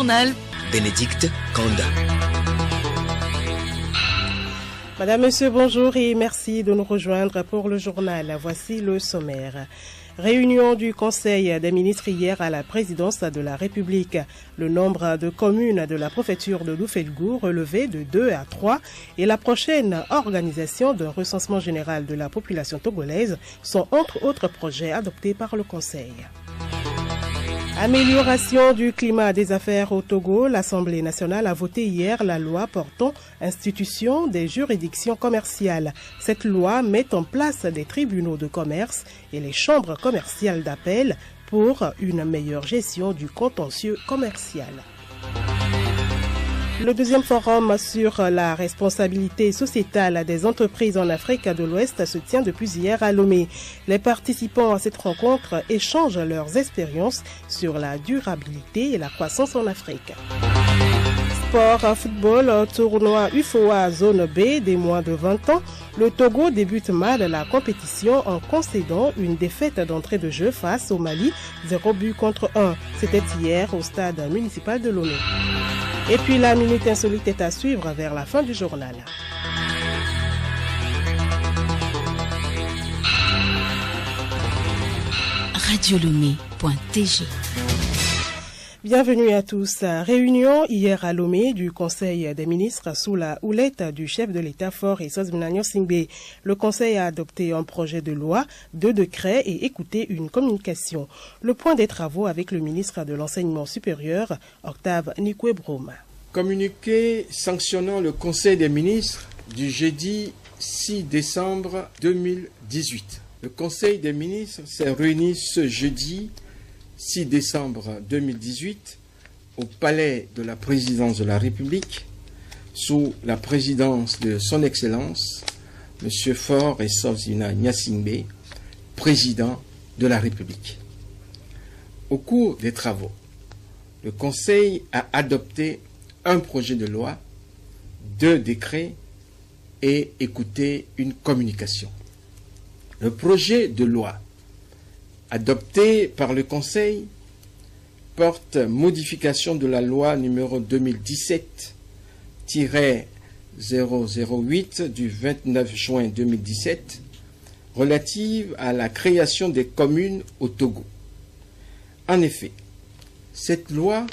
journal. Bénédicte Kanda. Madame, Monsieur, bonjour et merci de nous rejoindre pour le journal. Voici le sommaire. Réunion du Conseil des ministres hier à la présidence de la République. Le nombre de communes de la préfecture de Loufelgout relevé de 2 à 3 et la prochaine organisation d'un recensement général de la population togolaise sont entre autres projets adoptés par le Conseil. Amélioration du climat des affaires au Togo, l'Assemblée nationale a voté hier la loi portant institution des juridictions commerciales. Cette loi met en place des tribunaux de commerce et les chambres commerciales d'appel pour une meilleure gestion du contentieux commercial. Le deuxième forum sur la responsabilité sociétale des entreprises en Afrique de l'Ouest se tient depuis hier à Lomé. Les participants à cette rencontre échangent leurs expériences sur la durabilité et la croissance en Afrique. Sport, football, tournoi UFOA zone B des moins de 20 ans. Le Togo débute mal la compétition en concédant une défaite d'entrée de jeu face au Mali, 0 but contre 1. C'était hier au stade municipal de Lomé. Et puis la minute insolite est à suivre vers la fin du journal. Radiolomé.tg. Bienvenue à tous. Réunion hier à Lomé du Conseil des ministres sous la houlette du chef de l'État Faure Essoz-Bouna Gnassingbé. Le Conseil a adopté un projet de loi, 2 décrets et écouté une communication. Le point des travaux avec le ministre de l'Enseignement supérieur, Octave Nikwe-Brome. Communiqué sanctionnant le Conseil des ministres du jeudi 6 décembre 2018. Le Conseil des ministres s'est réuni ce jeudi 6 décembre 2018 au Palais de la Présidence de la République sous la présidence de Son Excellence M. Faure Essoz-Bouna Gnassingbé, président de la République. Au cours des travaux, le Conseil a adopté un projet de loi, 2 décrets et écouté une communication. Le projet de loi adopté par le Conseil porte modification de la loi numéro 2017-008 du 29 juin 2017 relative à la création des communes au Togo. En effet, cette loi,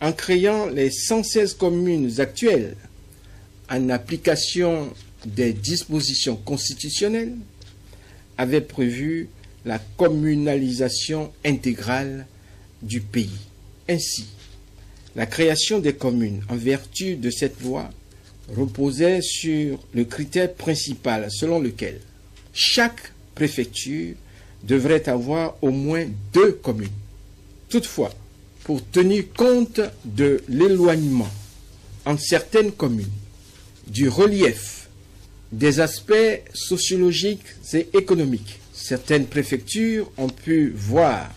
en créant les 116 communes actuelles en application des dispositions constitutionnelles, avait prévu la communalisation intégrale du pays. Ainsi, la création des communes en vertu de cette loi reposait sur le critère principal selon lequel chaque préfecture devrait avoir au moins 2 communes. Toutefois, pour tenir compte de l'éloignement entre certaines communes, du relief, des aspects sociologiques et économiques, certaines préfectures ont pu voir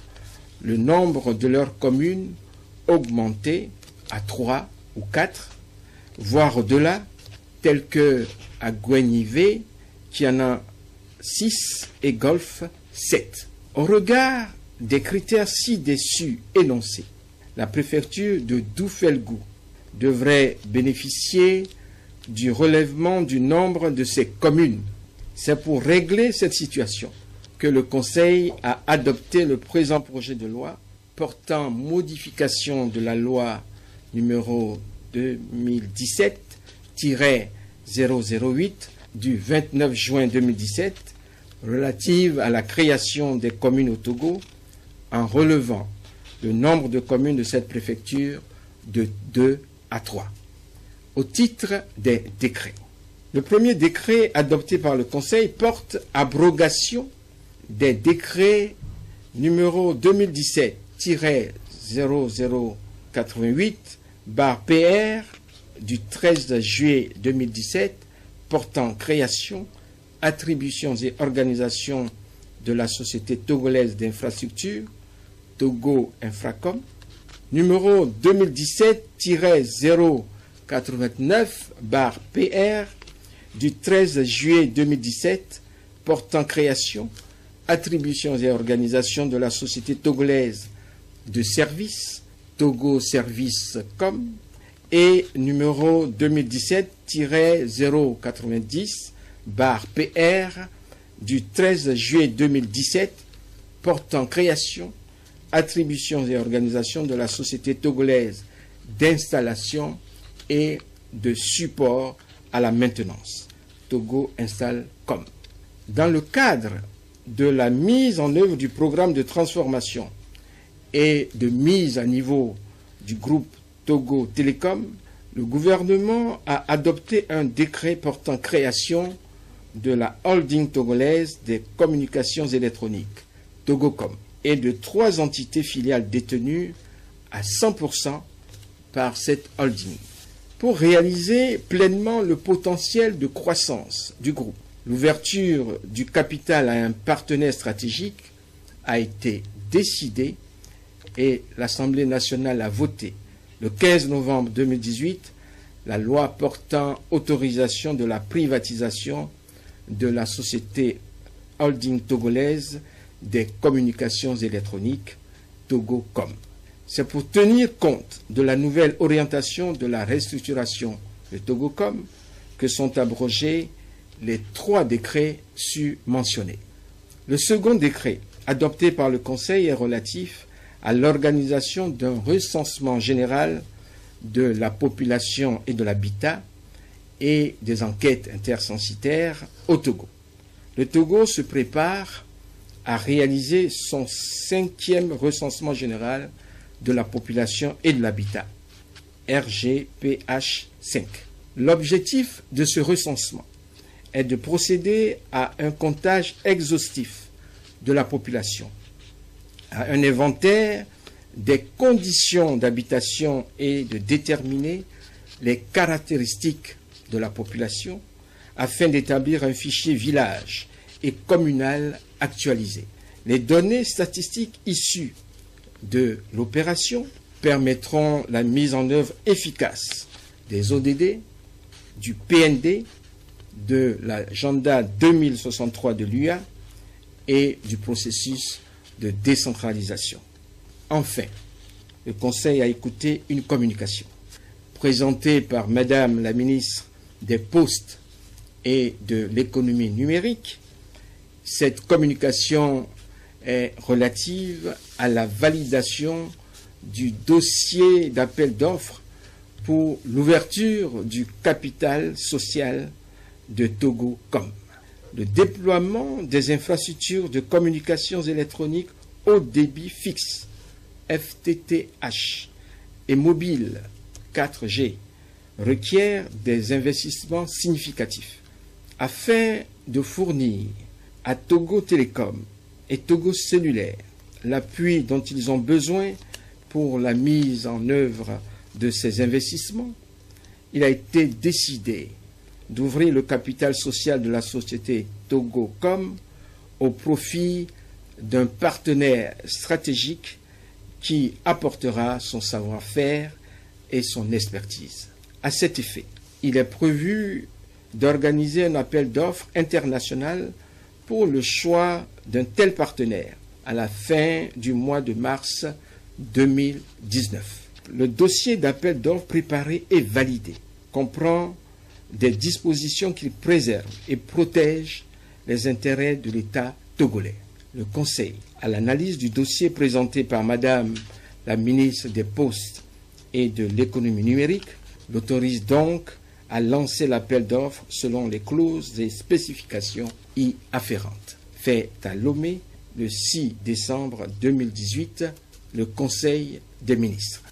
le nombre de leurs communes augmenter à 3 ou 4, voire au-delà, telles que à Gouenivé, qui en a 6 et Golfe 7. Au regard des critères ci-dessus énoncés, la préfecture de Loufelgout devrait bénéficier du relèvement du nombre de ses communes. C'est pour régler cette situation que le Conseil a adopté le présent projet de loi portant modification de la loi numéro 2017-008 du 29 juin 2017 relative à la création des communes au Togo en relevant le nombre de communes de cette préfecture de 2 à 3. Au titre des décrets. Le premier décret adopté par le Conseil porte abrogation des décrets numéro 2017-0088/PR du 13 juillet 2017 portant création, attributions et organisation de la Société togolaise d'infrastructure, Togo Infracom, numéro 2017-089/PR du 13 juillet 2017 portant création, attributions et organisation de la Société togolaise de services, Togo Service Com et numéro 2017-090/PR du 13 juillet 2017 portant création, attribution et organisation de la société togolaise d'installation et de support à la maintenance, Togo Install Com. Dans le cadre de la mise en œuvre du programme de transformation et de mise à niveau du groupe Togo Télécom, le gouvernement a adopté un décret portant création de la holding togolaise des communications électroniques, Togocom, et de 3 entités filiales détenues à 100% par cette holding. Pour réaliser pleinement le potentiel de croissance du groupe, l'ouverture du capital à un partenaire stratégique a été décidée et l'Assemblée nationale a voté le 15 novembre 2018 la loi portant autorisation de la privatisation de la société holding togolaise des communications électroniques, Togocom. C'est pour tenir compte de la nouvelle orientation de la restructuration de Togocom que sont abrogés les 3 décrets mentionnés. Le second décret, adopté par le Conseil, est relatif à l'organisation d'un recensement général de la population et de l'habitat et des enquêtes intercensitaires au Togo. Le Togo se prépare à réaliser son 5e recensement général de la population et de l'habitat, RGPH 5. L'objectif de ce recensement est de procéder à un comptage exhaustif de la population, à un inventaire des conditions d'habitation et de déterminer les caractéristiques de la population afin d'établir un fichier village et communal actualisé. Les données statistiques issues de l'opération permettront la mise en œuvre efficace des ODD, du PND, de l'agenda 2063 de l'UA et du processus de décentralisation. Enfin, le Conseil a écouté une communication présentée par Madame la ministre des Postes et de l'économie numérique. Cette communication est relative à la validation du dossier d'appel d'offres pour l'ouverture du capital social de Togocom. Le déploiement des infrastructures de communications électroniques haut débit fixe, FTTH, et mobile, 4G, requiert des investissements significatifs. Afin de fournir à Togo Télécom et Togo Cellulaire l'appui dont ils ont besoin pour la mise en œuvre de ces investissements, il a été décidé d'ouvrir le capital social de la société Togocom au profit d'un partenaire stratégique qui apportera son savoir-faire et son expertise. À cet effet, il est prévu d'organiser un appel d'offres international pour le choix d'un tel partenaire à la fin du mois de mars 2019. Le dossier d'appel d'offres préparé et validé comprend des dispositions qui préservent et protègent les intérêts de l'État togolais. Le Conseil, à l'analyse du dossier présenté par Madame la ministre des Postes et de l'économie numérique, l'autorise donc à lancer l'appel d'offres selon les clauses et spécifications y afférentes. Fait à Lomé le 6 décembre 2018, le Conseil des ministres.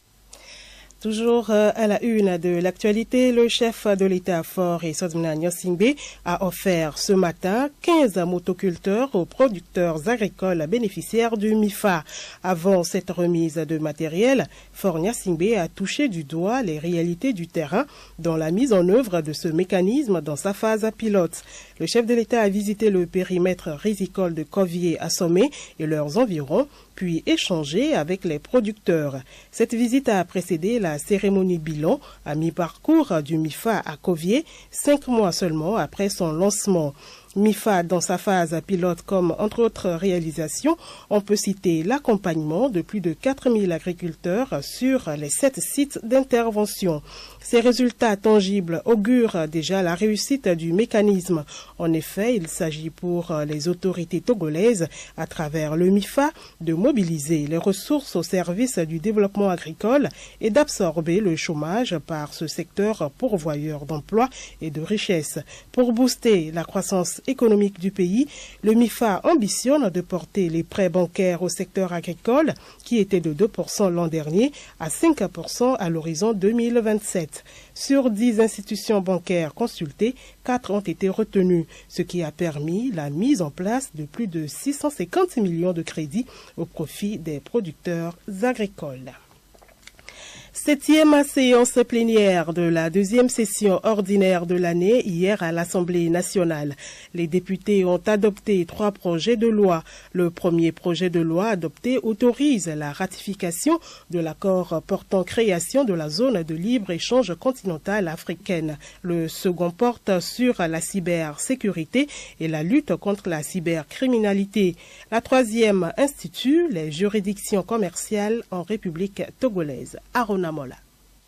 Toujours à la une de l'actualité, le chef de l'État Fort et Sodmna Nyosingbe a offert ce matin 15 motoculteurs aux producteurs agricoles bénéficiaires du MIFA. Avant cette remise de matériel, Fort Nyosingbe a touché du doigt les réalités du terrain dans la mise en œuvre de ce mécanisme dans sa phase pilote. Le chef de l'État a visité le périmètre risicole de Kovié à Sommet et leurs environs, puis échangé avec les producteurs. Cette visite a précédé la cérémonie bilan à mi-parcours du MIFA à Kovié, 5 mois seulement après son lancement. MIFA, dans sa phase pilote, comme entre autres réalisations, on peut citer l'accompagnement de plus de 4000 agriculteurs sur les 7 sites d'intervention. Ces résultats tangibles augurent déjà la réussite du mécanisme. En effet, il s'agit pour les autorités togolaises, à travers le MIFA, de mobiliser les ressources au service du développement agricole et d'absorber le chômage par ce secteur pourvoyeur d'emplois et de richesses. Pour booster la croissance économique du pays, le MIFA ambitionne de porter les prêts bancaires au secteur agricole, qui étaient de 2% l'an dernier, à 5% à l'horizon 2027. Sur 10 institutions bancaires consultées, 4 ont été retenues, ce qui a permis la mise en place de plus de 650 millions de crédits au profit des producteurs agricoles. 7e séance plénière de la 2e session ordinaire de l'année hier à l'Assemblée nationale. Les députés ont adopté 3 projets de loi. Le premier projet de loi adopté autorise la ratification de l'accord portant création de la zone de libre-échange continentale africaine. Le second porte sur la cybersécurité et la lutte contre la cybercriminalité. La troisième institue les juridictions commerciales en République togolaise.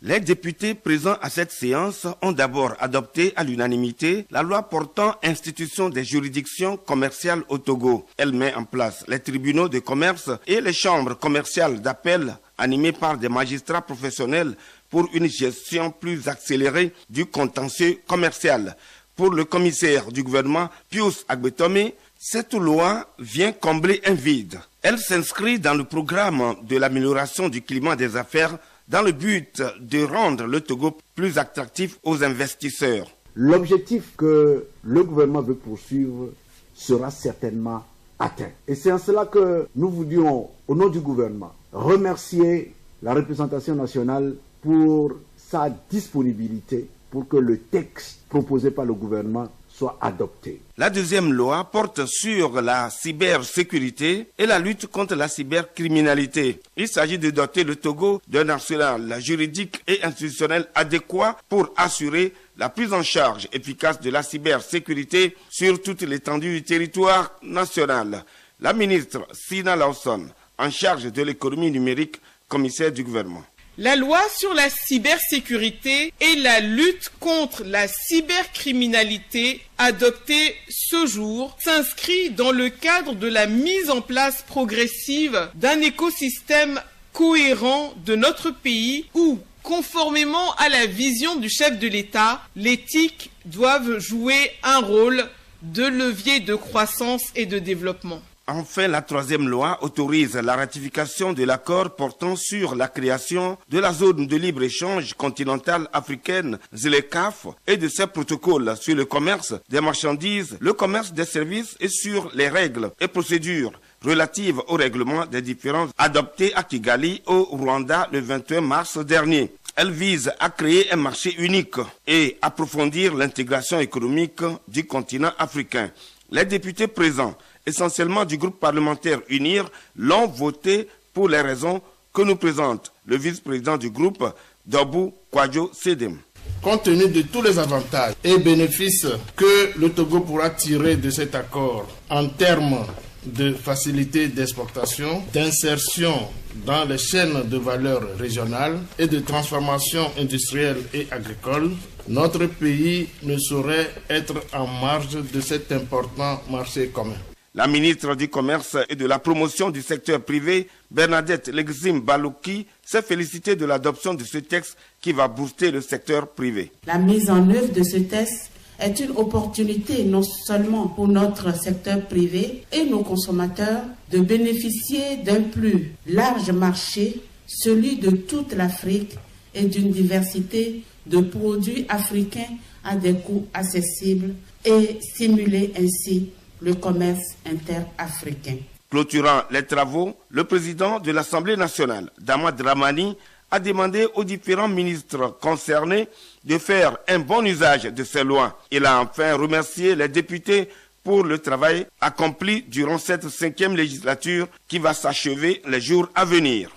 Les députés présents à cette séance ont d'abord adopté à l'unanimité la loi portant institution des juridictions commerciales au Togo. Elle met en place les tribunaux de commerce et les chambres commerciales d'appel animées par des magistrats professionnels pour une gestion plus accélérée du contentieux commercial. Pour le commissaire du gouvernement, Pius Agbetome, cette loi vient combler un vide. Elle s'inscrit dans le programme de l'amélioration du climat des affaires dans le but de rendre le Togo plus attractif aux investisseurs. L'objectif que le gouvernement veut poursuivre sera certainement atteint. Et c'est en cela que nous voulions, au nom du gouvernement, remercier la représentation nationale pour sa disponibilité pour que le texte proposé par le gouvernement soit adopté. La deuxième loi porte sur la cybersécurité et la lutte contre la cybercriminalité. Il s'agit de doter le Togo d'un arsenal juridique et institutionnel adéquat pour assurer la prise en charge efficace de la cybersécurité sur toute l'étendue du territoire national. La ministre Sina Lawson, en charge de l'économie numérique, commissaire du gouvernement. La loi sur la cybersécurité et la lutte contre la cybercriminalité adoptée ce jour s'inscrit dans le cadre de la mise en place progressive d'un écosystème cohérent de notre pays où, conformément à la vision du chef de l'État, l'éthique doit jouer un rôle de levier de croissance et de développement. Enfin, la troisième loi autorise la ratification de l'accord portant sur la création de la zone de libre-échange continentale africaine, ZLECAf, et de ses protocoles sur le commerce des marchandises, le commerce des services et sur les règles et procédures relatives au règlement des différends adoptés à Kigali, au Rwanda, le 21 mars dernier. Elle vise à créer un marché unique et approfondir l'intégration économique du continent africain. Les députés présents, essentiellement du groupe parlementaire UNIR, l'ont voté pour les raisons que nous présente le vice-président du groupe, Dobou Kwadjo Sedem. Compte tenu de tous les avantages et bénéfices que le Togo pourra tirer de cet accord en termes de facilité d'exportation, d'insertion dans les chaînes de valeur régionales et de transformation industrielle et agricole, notre pays ne saurait être en marge de cet important marché commun. La ministre du Commerce et de la Promotion du secteur privé, Bernadette Legzim Balouki, s'est félicitée de l'adoption de ce texte qui va booster le secteur privé. La mise en œuvre de ce texte est une opportunité non seulement pour notre secteur privé et nos consommateurs de bénéficier d'un plus large marché, celui de toute l'Afrique, et d'une diversité de produits africains à des coûts accessibles et stimuler ainsi le commerce interafricain. Clôturant les travaux, le président de l'Assemblée nationale, Damad Dramani, a demandé aux différents ministres concernés de faire un bon usage de ces lois. Il a enfin remercié les députés pour le travail accompli durant cette 5e législature qui va s'achever les jours à venir.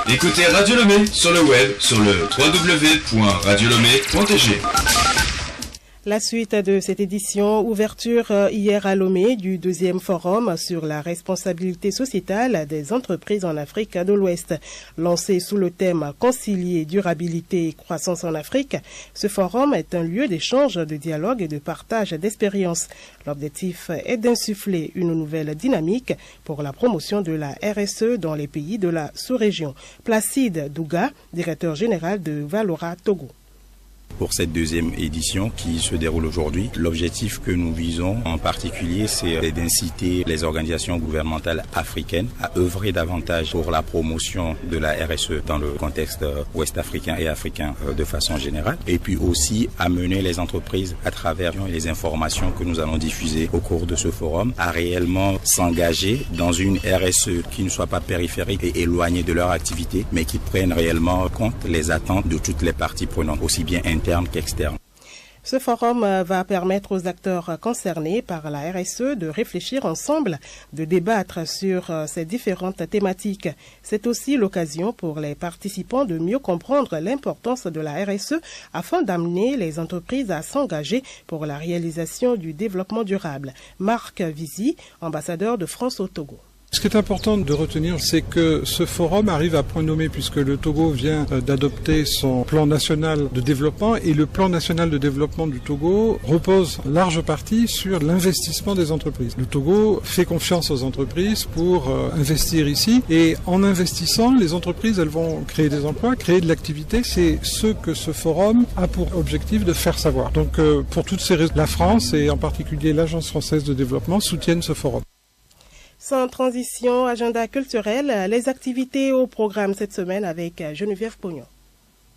Écoutez Radio Lomé sur le web sur le www.radiolomé.tg. La suite de cette édition, ouverture hier à Lomé du deuxième forum sur la responsabilité sociétale des entreprises en Afrique de l'Ouest. Lancé sous le thème Concilier durabilité et croissance en Afrique, ce forum est un lieu d'échange, de dialogue et de partage d'expériences. L'objectif est d'insuffler une nouvelle dynamique pour la promotion de la RSE dans les pays de la sous-région. Placide Douga, directeur général de Valora Togo. Pour cette deuxième édition qui se déroule aujourd'hui, l'objectif que nous visons en particulier, c'est d'inciter les organisations gouvernementales africaines à œuvrer davantage pour la promotion de la RSE dans le contexte ouest-africain et africain de façon générale, et puis aussi amener les entreprises à travers les informations que nous allons diffuser au cours de ce forum à réellement s'engager dans une RSE qui ne soit pas périphérique et éloignée de leur activité, mais qui prenne réellement compte les attentes de toutes les parties prenantes, aussi bien internes qu'externes. Ce forum va permettre aux acteurs concernés par la RSE de réfléchir ensemble, de débattre sur ces différentes thématiques. C'est aussi l'occasion pour les participants de mieux comprendre l'importance de la RSE afin d'amener les entreprises à s'engager pour la réalisation du développement durable. Marc Vizy, ambassadeur de France au Togo. Ce qui est important de retenir, c'est que ce forum arrive à point nommé puisque le Togo vient d'adopter son plan national de développement et le plan national de développement du Togo repose large partie sur l'investissement des entreprises. Le Togo fait confiance aux entreprises pour investir ici et en investissant, les entreprises elles vont créer des emplois, créer de l'activité. C'est ce que ce forum a pour objectif de faire savoir. Donc pour toutes ces raisons, la France et en particulier l'Agence française de développement soutiennent ce forum. Sans transition, agenda culturel, les activités au programme cette semaine avec Geneviève Pognon.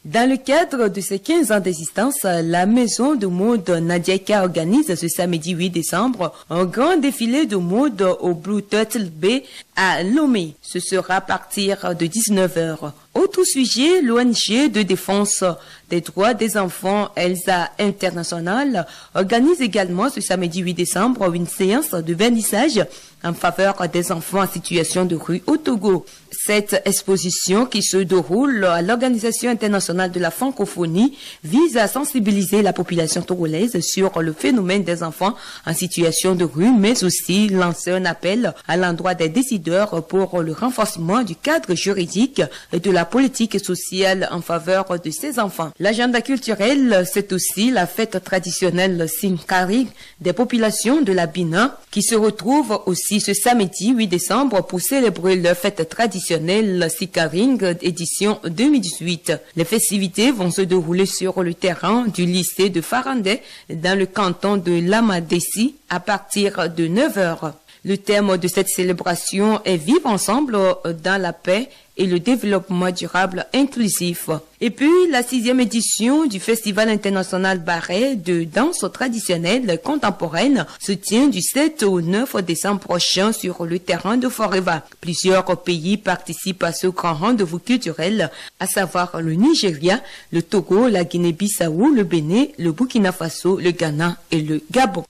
Dans le cadre de ses 15 ans d'existence, la maison de mode Nadiaka organise ce samedi 8 décembre un grand défilé de mode au Blue Turtle Bay à Lomé. Ce sera à partir de 19h. Autre sujet, l'ONG de défense des droits des enfants Elsa International organise également ce samedi 8 décembre une séance de vernissage en faveur des enfants en situation de rue au Togo. Cette exposition qui se déroule à l'Organisation internationale de la francophonie vise à sensibiliser la population togolaise sur le phénomène des enfants en situation de rue, mais aussi lancer un appel à l'endroit des décideurs pour le renforcement du cadre juridique et de la politique sociale en faveur de ces enfants. L'agenda culturel, c'est aussi la fête traditionnelle Sinkaring des populations de la Bina qui se retrouve aussi ce samedi 8 décembre pour célébrer leur fête traditionnelle Sinkaring édition 2018. Les festivités vont se dérouler sur le terrain du lycée de Farandé dans le canton de Lamadessi à partir de 9h. Le thème de cette célébration est vivre ensemble dans la paix et le développement durable inclusif. Et puis, la 6e édition du Festival international Barré de danse traditionnelle contemporaine se tient du 7 au 9 décembre prochain sur le terrain de Foreva. Plusieurs pays participent à ce grand rendez-vous culturel, à savoir le Nigeria, le Togo, la Guinée-Bissau, le Bénin, le Burkina Faso, le Ghana et le Gabon.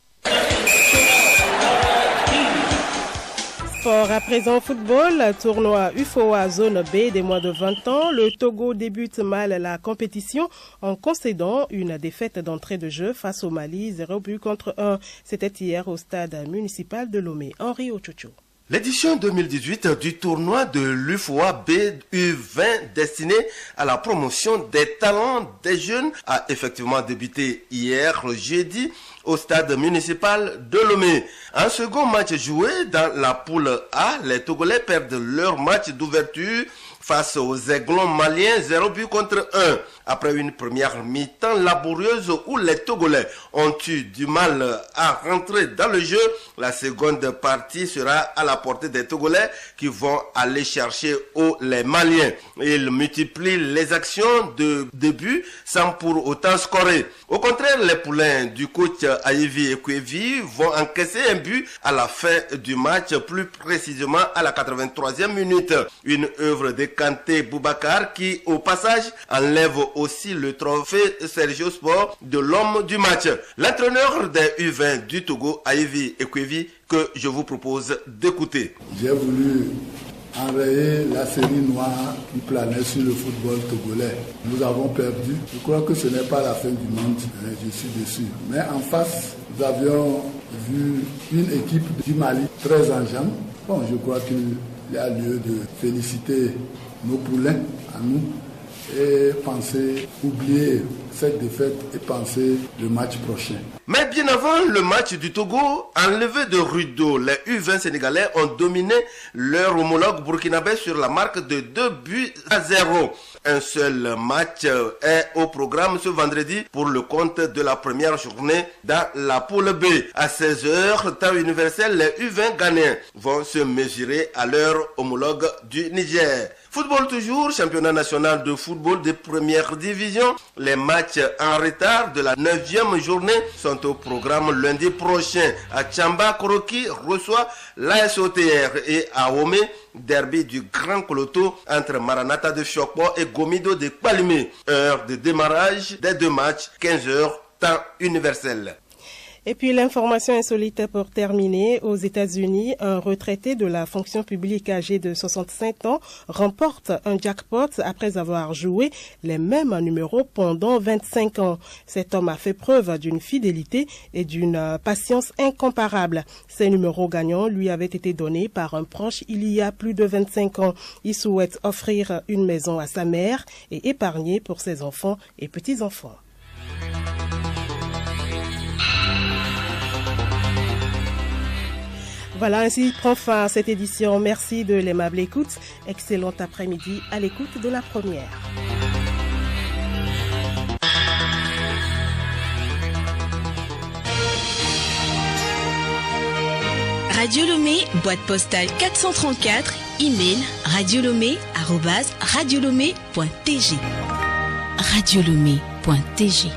À présent, football, tournoi UFOA zone B des moins de 20 ans. Le Togo débute mal la compétition en concédant une défaite d'entrée de jeu face au Mali, 0-1. C'était hier au stade municipal de Lomé. Henri Ochocho. L'édition 2018 du tournoi de l'UFOA BU20 destiné à la promotion des talents des jeunes a effectivement débuté hier jeudi au stade municipal de Lomé. Un second match joué dans la poule A, les Togolais perdent leur match d'ouverture face aux Aiglons maliens 0-1. Après une première mi-temps laborieuse où les Togolais ont eu du mal à rentrer dans le jeu, la seconde partie sera à la portée des Togolais qui vont aller chercher les Maliens. Ils multiplient les actions de début sans pour autant scorer. Au contraire, les poulains du coach Ayivi Ekwevi vont encaisser un but à la fin du match, plus précisément à la 83e minute. Une œuvre de Kanté Boubacar qui, au passage, enlève aussi le trophée Sergio Sport de l'homme du match. L'entraîneur des U20 du Togo, Ayivi Ekwevi, que je vous propose d'écouter. J'ai voulu enrayer la série noire qui planait sur le football togolais. Nous avons perdu. Je crois que ce n'est pas la fin du monde, je suis déçu. Mais en face, nous avions vu une équipe du Mali très en jambes. Bon, je crois qu'il y a lieu de féliciter nos poulains à nous et oublier cette défaite et penser le match prochain. Mais bien avant le match du Togo, enlevé de Rudo, les U20 sénégalais ont dominé leur homologue burkinabé sur la marque de 2-0. Un seul match est au programme ce vendredi pour le compte de la première journée dans la poule B. À 16h, temps universel, les U20 Ghanéens vont se mesurer à leur homologue du Niger. Football toujours, championnat national de football de première division. Les matchs en retard de la 9e journée sont au programme lundi prochain. À Tchamba, Koroki reçoit l'ASOTR et à Omé, derby du Grand Koloto entre Maranatha de Chokbo et Gomido de Kpalimé. Heure de démarrage des deux matchs, 15h, temps universel. Et puis l'information insolite pour terminer. Aux États-Unis, un retraité de la fonction publique âgé de 65 ans remporte un jackpot après avoir joué les mêmes numéros pendant 25 ans. Cet homme a fait preuve d'une fidélité et d'une patience incomparables. Ces numéros gagnants lui avaient été donnés par un proche il y a plus de 25 ans. Il souhaite offrir une maison à sa mère et épargner pour ses enfants et petits-enfants. Voilà, ainsi prend fin cette édition. Merci de l'aimable écoute. Excellent après-midi à l'écoute de la première. Radio Lomé, boîte postale 434, email radiolomé@radiolomé.tg. radiolomé.tg